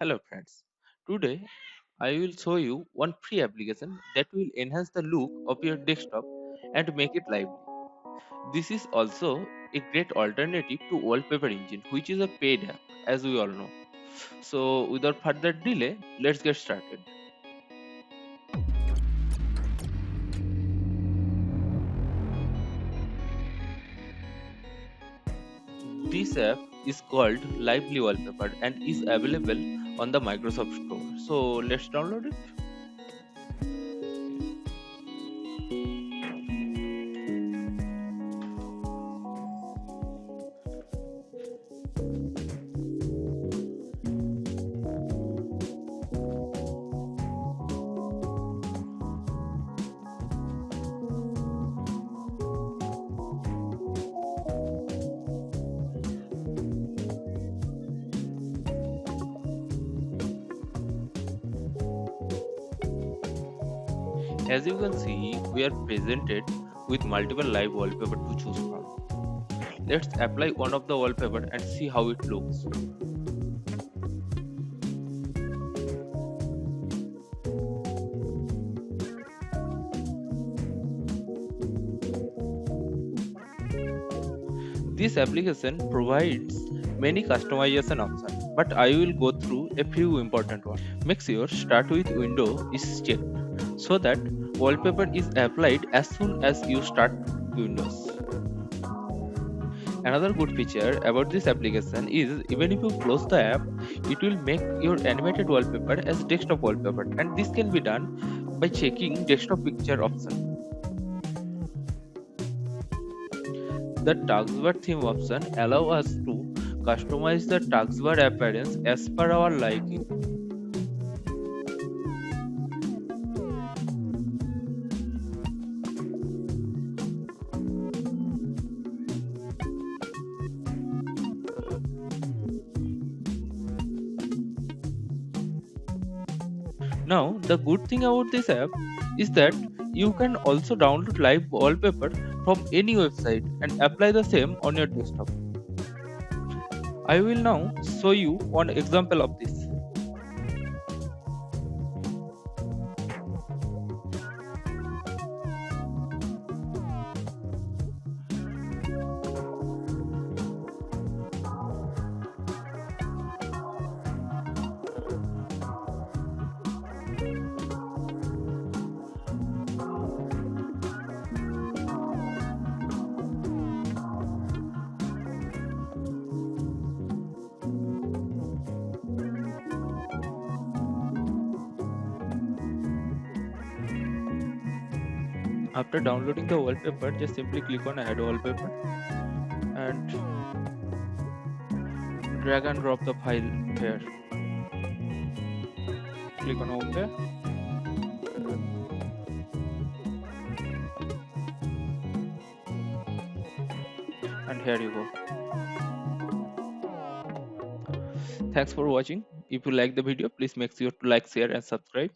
Hello friends, today I will show you one free application that will enhance the look of your desktop and make it lively. This is also a great alternative to Wallpaper Engine, which is a paid app as we all know. So without further delay, let's get started. This app is called Lively Wallpaper and is available on the Microsoft Store. So let's download it. As you can see, we are presented with multiple live wallpaper to choose from. Let's apply one of the wallpaper and see how it looks. This application provides many customization options, but I will go through a few important ones. Make sure Start with Window is checked so that wallpaper is applied as soon as you start Windows. Another good feature about this application is even if you close the app, it will make your animated wallpaper as desktop wallpaper, and this can be done by checking desktop picture option. The taskbar theme option allow us to customize the taskbar appearance as per our liking. Now, the good thing about this app is that you can also download live wallpaper from any website and apply the same on your desktop. I will now show you one example of this. After downloading the wallpaper, just simply click on Add Wallpaper and drag and drop the file here. Click on OK, and here you go. Thanks for watching. If you like the video, please make sure to like, share and subscribe.